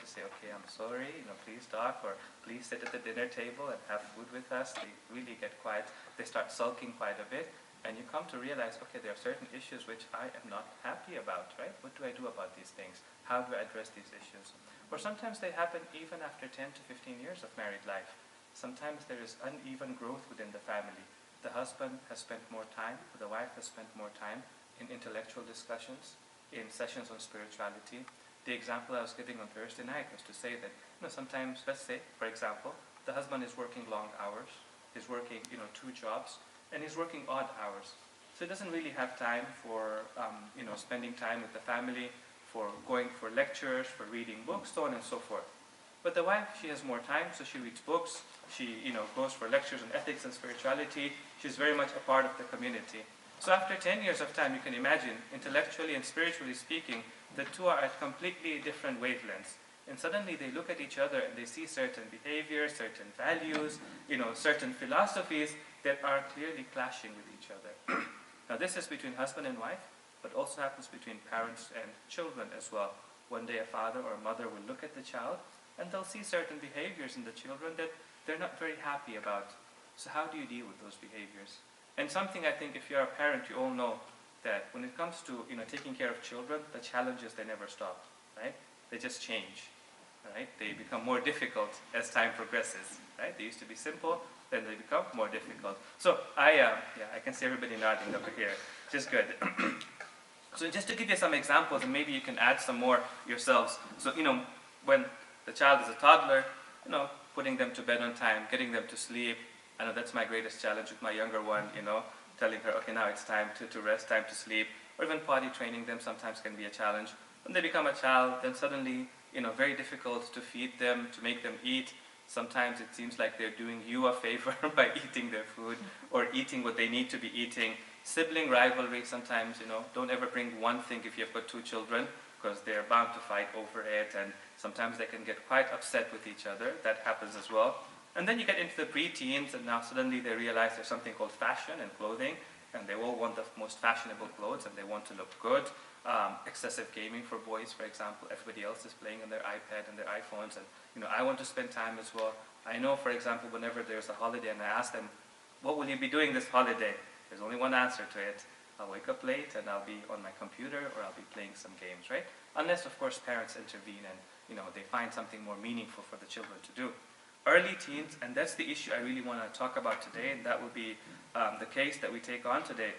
to say, okay, I'm sorry, please talk, or please sit at the dinner table and have food with us. They really get quiet. They start sulking quite a bit. And you come to realize, okay, there are certain issues which I am not happy about, right? What do I do about these things? How do I address these issues? Or sometimes they happen even after 10 to 15 years of married life. Sometimes there is uneven growth within the family. The husband has spent more time, or the wife has spent more time in intellectual discussions, in sessions on spirituality. The example I was giving on Thursday night was to say that, sometimes, let's say, for example, the husband is working long hours, he's working, 2 jobs, and he's working odd hours. So he doesn't really have time for, spending time with the family, for going for lectures, for reading books, so on and so forth. But the wife, she has more time, so she reads books, she, goes for lectures on ethics and spirituality. She's very much a part of the community. So after 10 years of time, you can imagine, intellectually and spiritually speaking, the two are at completely different wavelengths. And suddenly they look at each other and they see certain behaviors, certain values, certain philosophies that are clearly clashing with each other. Now this is between husband and wife, but also happens between parents and children as well. One day a father or a mother will look at the child and they'll see certain behaviors in the children that they're not very happy about. So how do you deal with those behaviors? And something I think if you're a parent, you all know that when it comes to taking care of children, the challenges, they never stop, right? They just change, right? They become more difficult as time progresses, right? They used to be simple, then they become more difficult. So I can see everybody nodding over here, which is good. So just to give you some examples, and maybe you can add some more yourselves. So when the child is a toddler, putting them to bed on time, getting them to sleep. I know that's my greatest challenge with my younger one, telling her, okay, now it's time to rest, time to sleep. Or even potty training them sometimes can be a challenge. When they become a child, then suddenly, very difficult to feed them, to make them eat. Sometimes it seems like they're doing you a favor by eating their food or eating what they need to be eating. Sibling rivalry sometimes, don't ever bring one thing if you've got 2 children, because they're bound to fight over it, and sometimes they can get quite upset with each other. That happens as well. And then you get into the pre-teens, and now suddenly they realize there's something called fashion and clothing, and they all want the most fashionable clothes, and they want to look good. Excessive gaming for boys, for example. Everybody else is playing on their iPad and their iPhones, and I want to spend time as well. I know, for example, whenever there's a holiday and I ask them, what will you be doing this holiday? There's only one answer to it. I'll wake up late and I'll be on my computer or I'll be playing some games, right? Unless, of course, parents intervene and they find something more meaningful for the children to do. Early teens, and that's the issue I really want to talk about today, and that will be the case that we take on today.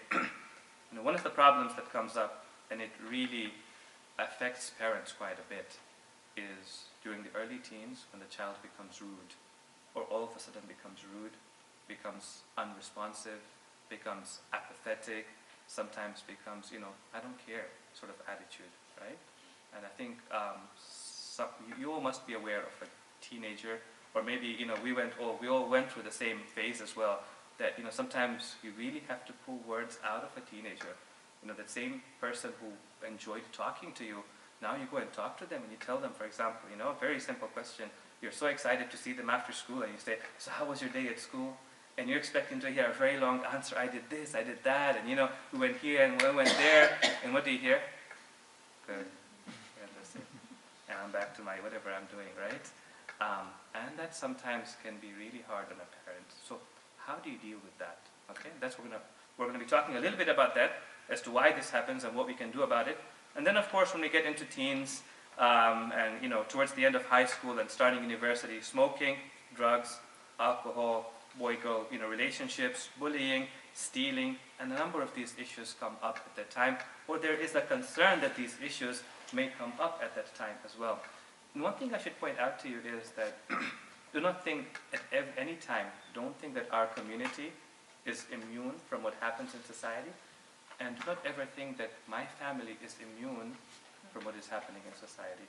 One of the problems that comes up, and it really affects parents quite a bit, is during the early teens when the child becomes rude, or all of a sudden becomes rude, becomes unresponsive, becomes apathetic, sometimes becomes, I don't care sort of attitude, right? And I think you all must be aware of a teenager, or maybe, we all went through the same phase as well, that, sometimes you really have to pull words out of a teenager. That same person who enjoyed talking to you, now you go and talk to them and you tell them, for example, a very simple question. You're so excited to see them after school and you say, so how was your day at school? And you're expecting to hear a very long answer. I did this, I did that, and we went here and we went there. And what do you hear? Good. Yeah, that's it. And I'm back to my whatever I'm doing, right? And that sometimes can be really hard on a parent. So how do you deal with that? Okay, that's what we're gonna be talking a little bit about that, as to why this happens and what we can do about it. And then, of course, when we get into teens and towards the end of high school and starting university, smoking, drugs, alcohol, boy-girl relationships, bullying, stealing, and a number of these issues come up at that time, or there is a concern that these issues may come up at that time as well. And one thing I should point out to you is that do not think at any time, don't think that our community is immune from what happens in society, and do not ever think that my family is immune from what is happening in society.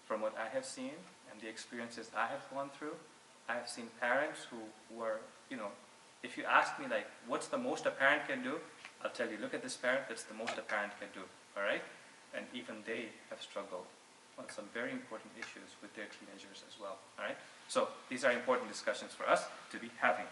From what I have seen and the experiences I have gone through, I have seen parents who were, if you ask me like, what's the most a parent can do? I'll tell you, look at this parent, that's the most a parent can do, all right? And even they have struggled on some very important issues with their teenagers as well, all right? So these are important discussions for us to be having.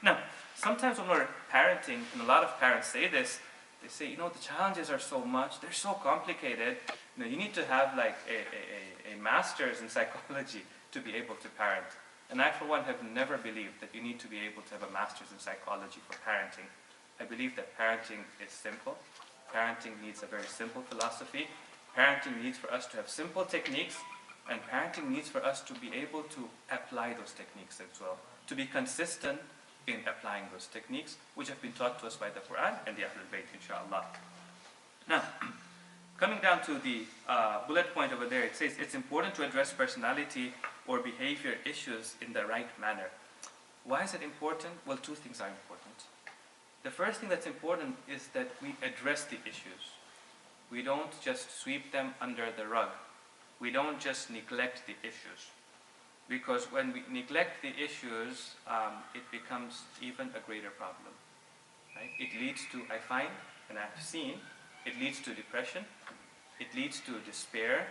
Now, sometimes when we're parenting, and a lot of parents say this, they say, the challenges are so much, they're so complicated, You need to have like a master's in psychology to be able to parent. And I, for one, have never believed that you need to be able to have a master's in psychology for parenting. I believe that parenting is simple. Parenting needs a very simple philosophy. Parenting needs for us to have simple techniques, and parenting needs for us to be able to apply those techniques as well, to be consistent in applying those techniques, which have been taught to us by the Quran and the Ahlul Bayt, inshallah. Now, coming down to the bullet point over there, it says it's important to address personality or behavior issues in the right manner. Why is it important? Well, two things are important. The first thing that's important is that we address the issues. We don't just sweep them under the rug. We don't just neglect the issues. Because when we neglect the issues, it becomes even a greater problem. Right? It leads to, I find, and I've seen, it leads to depression, it leads to despair,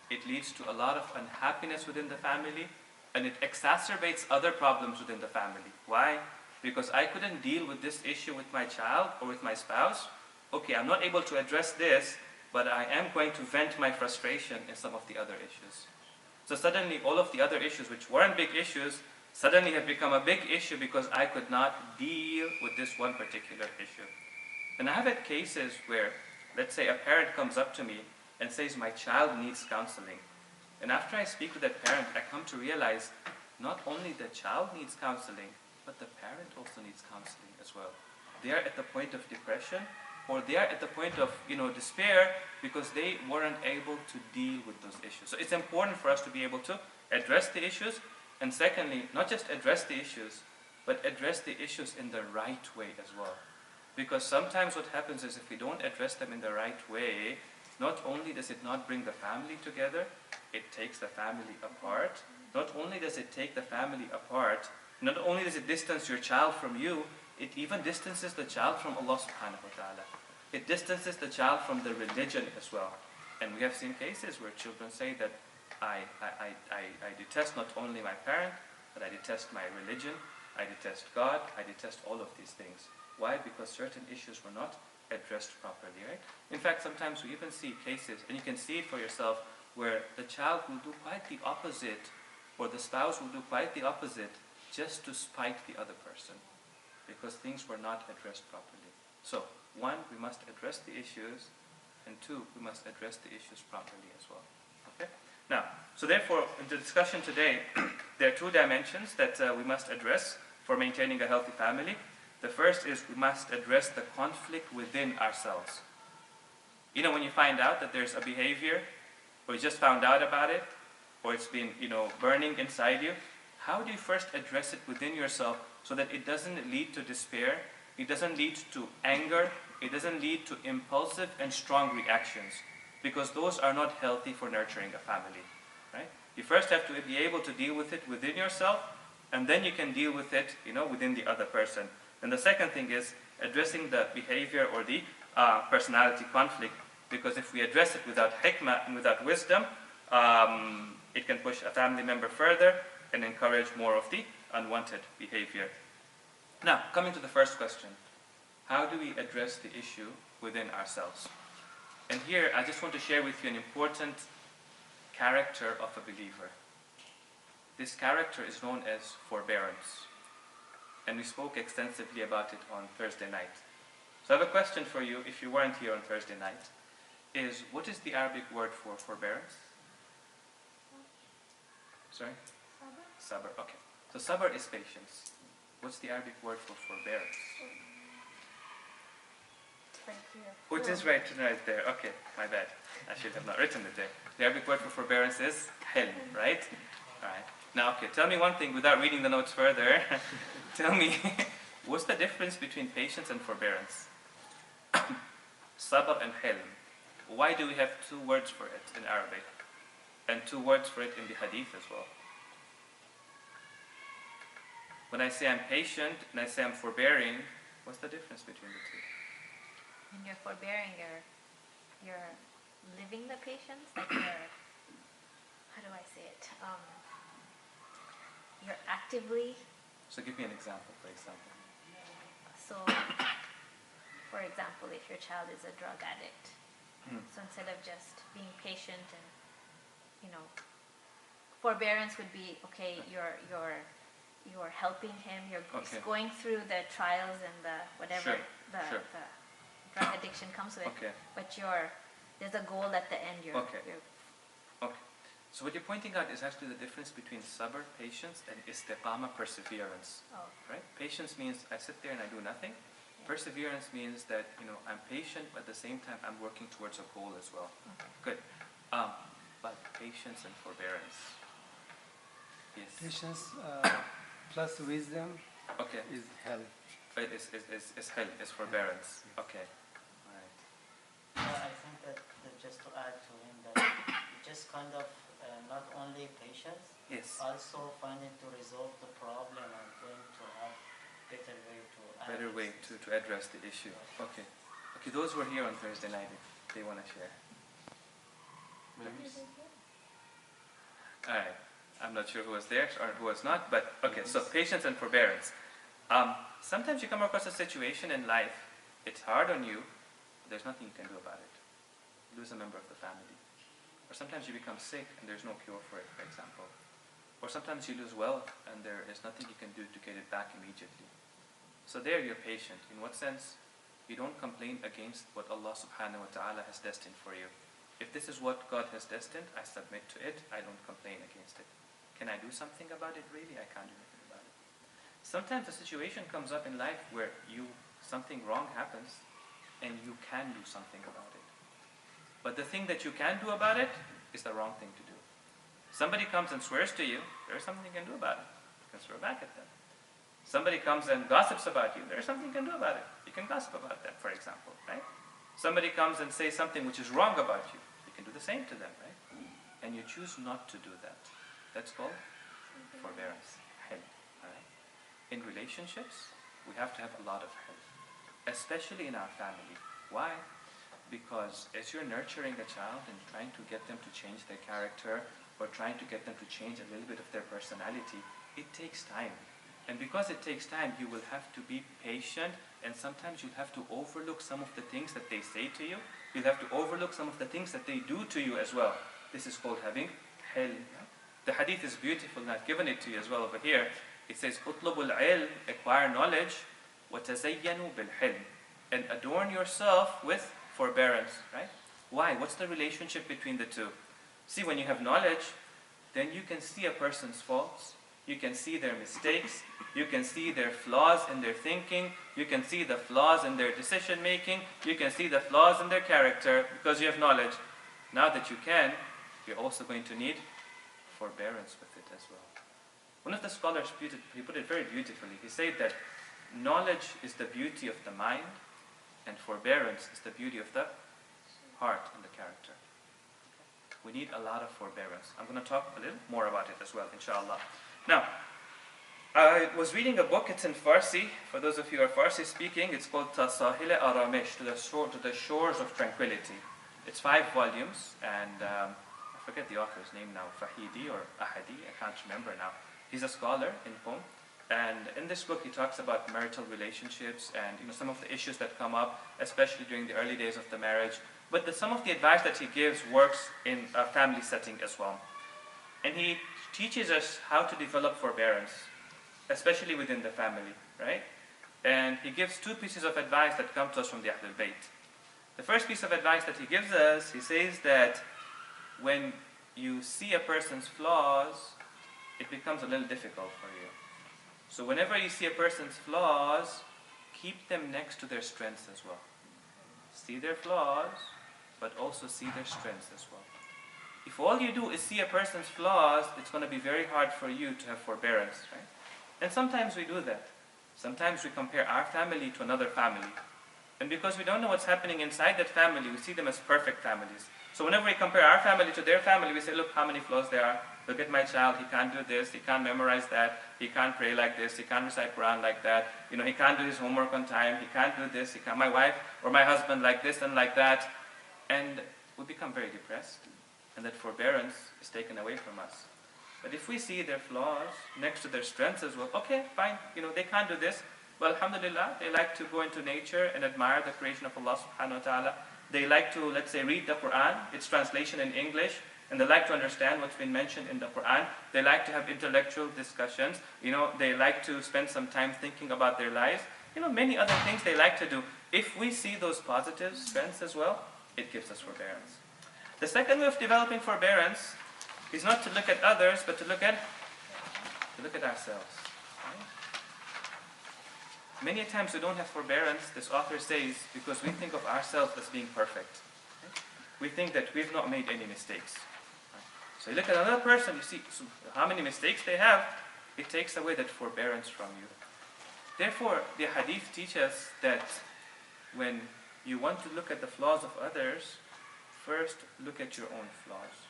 it leads to a lot of unhappiness within the family, and it exacerbates other problems within the family. Why? Because I couldn't deal with this issue with my child or with my spouse. Okay, I'm not able to address this, but I am going to vent my frustration in some of the other issues. So suddenly all of the other issues which weren't big issues suddenly have become a big issue because I could not deal with this one particular issue. And I have had cases where, let's say a parent comes up to me and says my child needs counseling. And after I speak with that parent, I come to realize not only the child needs counseling, but the parent also needs counseling as well. They are at the point of depression, or they are at the point of despair because they weren't able to deal with those issues. So it's important for us to be able to address the issues, and secondly, not just address the issues, but address the issues in the right way as well. Because sometimes what happens is if we don't address them in the right way, not only does it not bring the family together, it takes the family apart. Not only does it take the family apart, not only does it distance your child from you, it even distances the child from Allah subhanahu wa ta'ala. It distances the child from the religion as well. And we have seen cases where children say that I detest not only my parent, but I detest my religion, I detest God, I detest all of these things. Why? Because certain issues were not addressed properly, right? In fact, sometimes we even see cases, and you can see it for yourself, where the child will do quite the opposite, or the spouse will do quite the opposite, just to spite the other person, because things were not addressed properly. So, one, we must address the issues, and two, we must address the issues properly as well. Okay? Now, so therefore, in the discussion today, there are two dimensions that we must address for maintaining a healthy family. The first is we must address the conflict within ourselves. When you find out that there's a behavior, or you just found out about it, or it's been, burning inside you, how do you first address it within yourself so that it doesn't lead to despair, it doesn't lead to anger, it doesn't lead to impulsive and strong reactions, because those are not healthy for nurturing a family, right? You first have to be able to deal with it within yourself, and then you can deal with it, within the other person. And the second thing is addressing the behavior or the personality conflict, because if we address it without hikmah and without wisdom, it can push a family member further and encourage more of the unwanted behavior. Now, coming to the first question, how do we address the issue within ourselves? And here, I just want to share with you an important character of a believer. This character is known as forbearance. And we spoke extensively about it on Thursday night. So I have a question for you, if you weren't here on Thursday night, is what is the Arabic word for forbearance? Sorry? Sabr. Okay. So sabr is patience. What's the Arabic word for forbearance? It's right here. Oh, it is right there. Okay, my bad. I should have not written it there. The Arabic word for forbearance is hilm, right? Alright. Now, okay, tell me one thing without reading the notes further. Tell me, what's the difference between patience and forbearance? Sabr and hilm. Why do we have two words for it in Arabic? And two words for it in the hadith as well? When I say I'm patient and I say I'm forbearing, what's the difference between the two? When you're forbearing, you're living the patience, like how do I say it? You're actively. So give me an example, for example. So, for example, if your child is a drug addict, So instead of just being patient and, forbearance would be, okay, you're helping him, you're going through the trials and the whatever the drug addiction comes with, but there's a goal at the end. Okay. So what you're pointing out is actually the difference between sabr, patience, and istiqamah, perseverance. Right? Patience means I sit there and I do nothing. Perseverance means that I'm patient, but at the same time I'm working towards a goal as well. Good. But patience and forbearance. Yes. Patience plus wisdom is hell. Is hell, is forbearance. Okay. All right. I think that just to add to him, that just kind of not only patience, also finding to resolve the problem and then to have better way to address the issue. Okay. Those who are here on Thursday night, if they want to share. All right. I'm not sure who was there or who was not, but okay. So patience and forbearance. Sometimes you come across a situation in life, it's hard on you, but there's nothing you can do about it. You lose a member of the family. Or sometimes you become sick and there's no cure for it, for example. Or sometimes you lose wealth and there is nothing you can do to get it back immediately. So there you're patient. In what sense? You don't complain against what Allah subhanahu wa ta'ala has destined for you. If this is what God has destined, I submit to it. I don't complain against it. Can I do something about it? Really, I can't do anything about it. Sometimes a situation comes up in life where something wrong happens and you can do something about it. But the thing that you can do about it is the wrong thing to do. Somebody comes and swears to you, there's something you can do about it. You can swear back at them. Somebody comes and gossips about you, there's something you can do about it. You can gossip about them, for example, right? Somebody comes and says something which is wrong about you, you can do the same to them, right? And you choose not to do that. That's called forbearance, help, right? In relationships, we have to have a lot of help, especially in our family. Why? Because as you're nurturing a child and trying to get them to change their character or trying to get them to change a little bit of their personality, it takes time. And because it takes time, you will have to be patient, and sometimes you'll have to overlook some of the things that they say to you. You'll have to overlook some of the things that they do to you as well. This is called having hilm. The hadith is beautiful, and I've given it to you as well over here. It says, "Utlubul ilm," acquire knowledge, وَتَزَيَّنُوا بِالْحِلْمِ, and adorn yourself with forbearance, right? Why? What's the relationship between the two? See, when you have knowledge, then you can see a person's faults, you can see their mistakes, you can see their flaws in their thinking, you can see the flaws in their decision making, you can see the flaws in their character because you have knowledge. Now that you can, you're also going to need forbearance with it as well. One of the scholars he put it very beautifully. He said that knowledge is the beauty of the mind, and forbearance is the beauty of the heart and the character. We need a lot of forbearance. I'm going to talk a little more about it as well, inshallah. Now, I was reading a book, it's in Farsi. For those of you who are Farsi speaking, it's called Tasahil Aramesh, to the shores of tranquility. It's 5 volumes, and I forget the author's name now, Fahidi or Ahadi, I can't remember now. He's a scholar in Qom. And in this book, he talks about marital relationships and some of the issues that come up, especially during the early days of the marriage. But some of the advice that he gives works in a family setting as well. And he teaches us how to develop forbearance, especially within the family, right? And he gives 2 pieces of advice that come to us from the Ahlul Bayt. The first piece of advice that he gives us, he says that when you see a person's flaws, it becomes a little difficult for you. So whenever you see a person's flaws, keep them next to their strengths as well. See their flaws, but also see their strengths as well. If all you do is see a person's flaws, it's going to be very hard for you to have forbearance, right? And sometimes we do that. Sometimes we compare our family to another family. And because we don't know what's happening inside that family, we see them as perfect families. So whenever we compare our family to their family, we say, look how many flaws there are. Look at my child, he can't do this, he can't memorize that, he can't pray like this, he can't recite Quran like that, he can't do his homework on time, he can't do this, he can't, my wife or my husband like this and like that. And we become very depressed, and that forbearance is taken away from us. But if we see their flaws next to their strengths as well, okay, fine, they can't do this. Well, alhamdulillah, they like to go into nature and admire the creation of Allah subhanahu wa ta'ala. they like to, let's say, read the Quran, its translation in English, and they like to understand what's been mentioned in the Quran. They like to have intellectual discussions. They like to spend some time thinking about their lives. Many other things they like to do. If we see those positive strengths as well, it gives us forbearance. The second way of developing forbearance is not to look at others, but to look at ourselves. Right? Many times we don't have forbearance, this author says, because we think of ourselves as being perfect. Right? We think that we've not made any mistakes. Right? So you look at another person, you see how many mistakes they have, it takes away that forbearance from you. Therefore, the hadith teaches that when you want to look at the flaws of others, first look at your own flaws.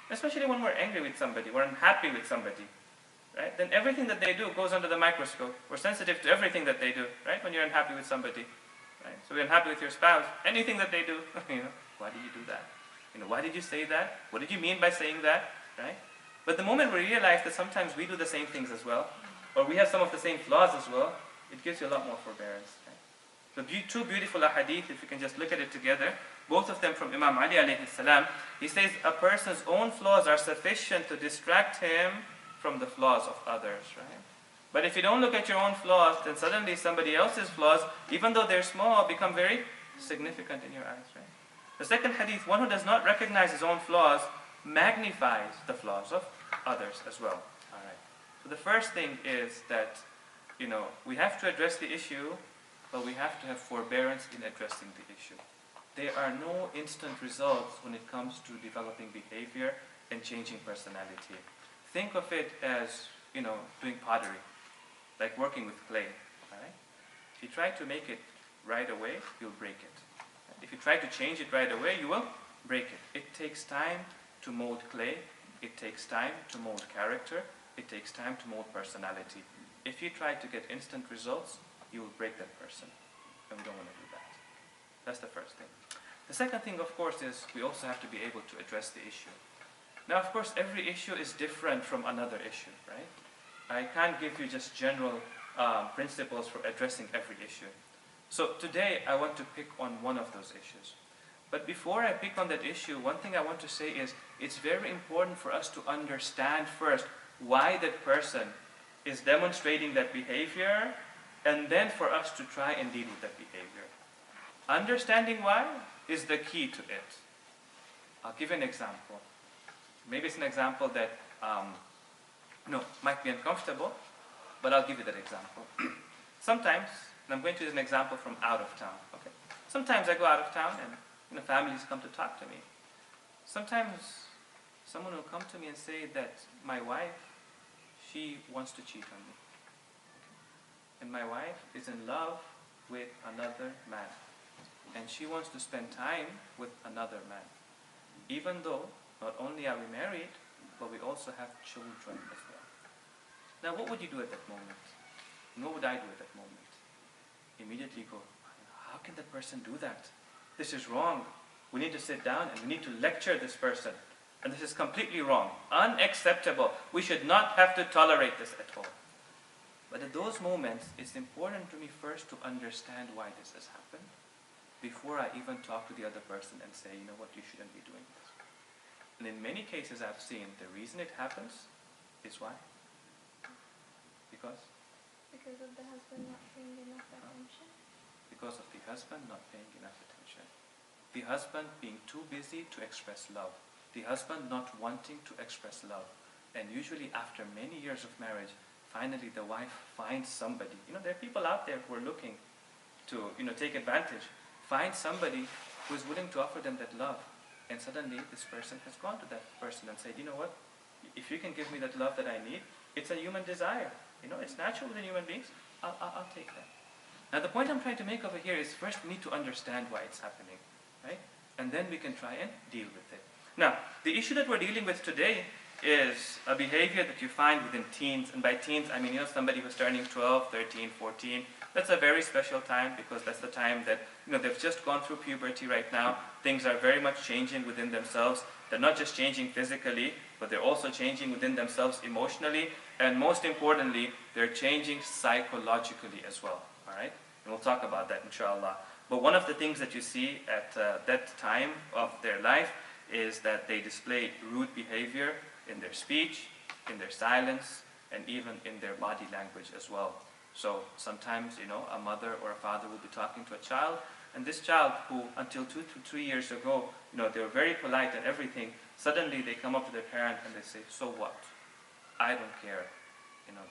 Especially when we're angry with somebody, we're unhappy with somebody, right? Then everything that they do goes under the microscope. We're sensitive to everything that they do, right? When you're unhappy with somebody, right? So you're unhappy with your spouse, anything that they do, why did you do that? Why did you say that? What did you mean by saying that, right? But the moment we realize that sometimes we do the same things as well, or we have some of the same flaws as well, it gives you a lot more forbearance. Right? So two beautiful ahadith, if you can just look at it together, both of them from Imam Ali alayhi salam. He says a person's own flaws are sufficient to distract him from the flaws of others. Right? But if you don't look at your own flaws, then suddenly somebody else's flaws, even though they're small, become very significant in your eyes. Right? The second hadith, one who does not recognize his own flaws magnifies the flaws of others as well. All right. So the first thing is that, we have to address the issue, but we have to have forbearance in addressing the issue. There are no instant results when it comes to developing behavior and changing personality. Think of it as, doing pottery, like working with clay. All right? If you try to make it right away, you'll break it. If you try to change it right away, you will break it. It takes time to mold clay. It takes time to mold character. It takes time to mold personality. If you try to get instant results, you will break that person. And we don't want to do that. That's the first thing. The second thing, of course, is we also have to be able to address the issue. Now, of course, every issue is different from another issue, right? I can't give you just general principles for addressing every issue. So today, I want to pick on one of those issues. But before I pick on that issue, one thing I want to say is it's very important for us to understand first why that person is demonstrating that behavior, and then for us to try and deal with that behavior. Understanding why is the key to it. I'll give you an example. Maybe it's an example that might be uncomfortable, but I'll give you that example. Sometimes, and I'm going to use an example from out of town. Okay. Sometimes I go out of town and families come to talk to me. Sometimes someone will come to me and say that my wife, she wants to cheat on me. And my wife is in love with another man. And she wants to spend time with another man. Even though not only are we married, but we also have children as well. Now what would you do at that moment? And what would I do at that moment? Immediately go, how can that person do that? This is wrong. We need to sit down and we need to lecture this person. And this is completely wrong. Unacceptable. We should not have to tolerate this at all. But at those moments, it's important to me first to understand why this has happened before I even talk to the other person and say, you know what, you shouldn't be doing this. And in many cases I've seen, the reason it happens is why? Because of the husband not paying enough attention. Because of the husband not paying enough attention. The husband being too busy to express love. The husband not wanting to express love. And usually after many years of marriage, finally the wife finds somebody. There are people out there who are looking to, take advantage. Find somebody who is willing to offer them that love. And suddenly this person has gone to that person and said, you know what? If you can give me that love that I need, it's a human desire. It's natural within human beings. I'll take that. Now the point I'm trying to make over here is first we need to understand why it's happening. Right? And then we can try and deal with it. Now, the issue that we're dealing with today is a behavior that you find within teens. And by teens, I mean, somebody who's turning 12, 13, 14. That's a very special time because that's the time that, they've just gone through puberty right now. Things are very much changing within themselves. They're not just changing physically, but they're also changing within themselves emotionally. And most importantly, they're changing psychologically as well. All right? And we'll talk about that, inshallah. But one of the things that you see at that time of their life is that they display rude behavior in their speech, in their silence, and even in their body language as well. So sometimes, a mother or a father will be talking to a child, and this child who until 2 to 3 years ago, they were very polite and everything, suddenly they come up to their parent and they say, so what? I don't care.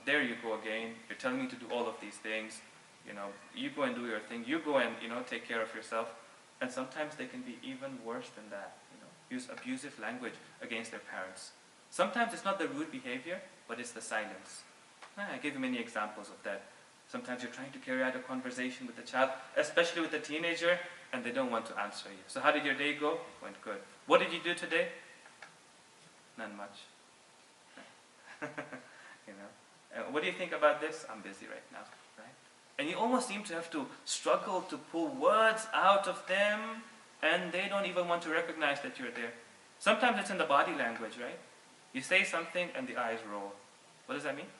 There you go again, you're telling me to do all of these things, you go and do your thing, you go and, take care of yourself. And sometimes they can be even worse than that, use abusive language against their parents. Sometimes it's not the rude behavior, but it's the silence. I gave you many examples of that. Sometimes you're trying to carry out a conversation with the child, especially with the teenager, and they don't want to answer you. So how did your day go? Went good. What did you do today? None much. What do you think about this? I'm busy right now, right? And you almost seem to have to struggle to pull words out of them, and they don't even want to recognize that you're there. Sometimes it's in the body language, right? You say something and the eyes roll. What does that mean?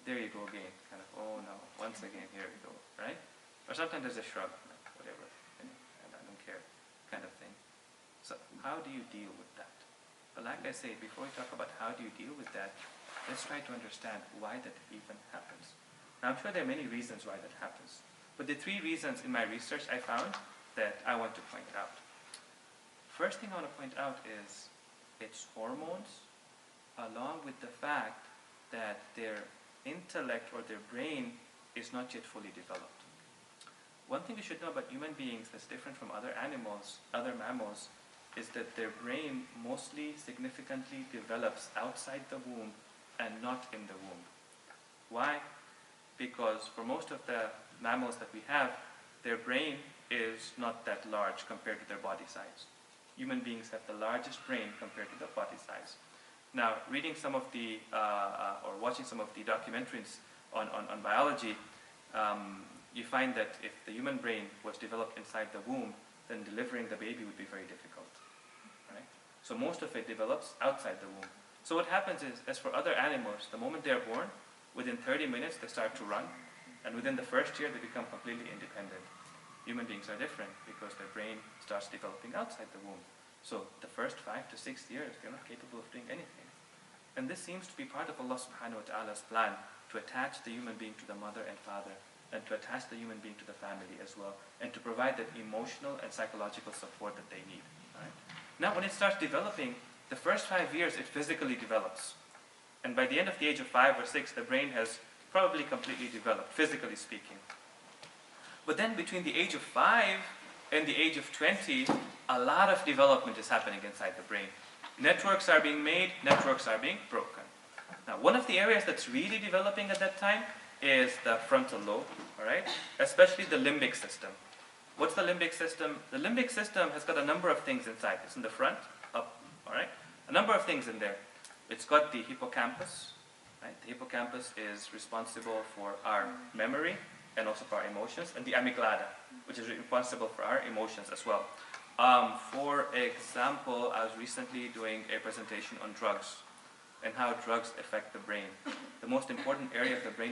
There you go again. Kind of, oh no, once again, here we go, right? Or sometimes there's a shrug, whatever, and I don't care, kind of thing. So how do you deal with that? But like I say, before we talk about how do you deal with that, let's try to understand why that even happens. Now I'm sure there are many reasons why that happens. But the 3 reasons in my research I found that I want to point out. First thing I want to point out is it's hormones, along with the fact that their intellect or their brain is not yet fully developed. One thing you should know about human beings that's different from other animals, other mammals, is that their brain mostly significantly develops outside the womb and not in the womb. Why? Because for most of the mammals that we have, their brain is not that large compared to their body size. Human beings have the largest brain compared to their body size. Now, reading some of the, or watching some of the documentaries on biology, you find that if the human brain was developed inside the womb, then delivering the baby would be very difficult, right? So most of it develops outside the womb. So what happens is, as for other animals, the moment they're born, within 30 minutes they start to run, and within the first year they become completely independent. Human beings are different because their brain starts developing outside the womb. So the first 5 to 6 years, they're not capable of doing anything. And this seems to be part of Allah subhanahu wa ta'ala's plan to attach the human being to the mother and father, and to attach the human being to the family as well, and to provide that emotional and psychological support that they need. Right? Now when it starts developing, the first 5 years it physically develops. And by the end of the age of 5 or 6, the brain has probably completely developed, physically speaking. But then between the age of 5 and the age of 20, a lot of development is happening inside the brain. Networks are being made, networks are being broken. Now, one of the areas that's really developing at that time is the frontal lobe, all right? Especially the limbic system. What's the limbic system? The limbic system has got a number of things inside. It's in the front, up, all right? A number of things in there. It's got the hippocampus, right? The hippocampus is responsible for our memory and also for our emotions, and the amygdala, which is responsible for our emotions as well. For example, I was recently doing a presentation on drugs and how drugs affect the brain. The most important area of the brain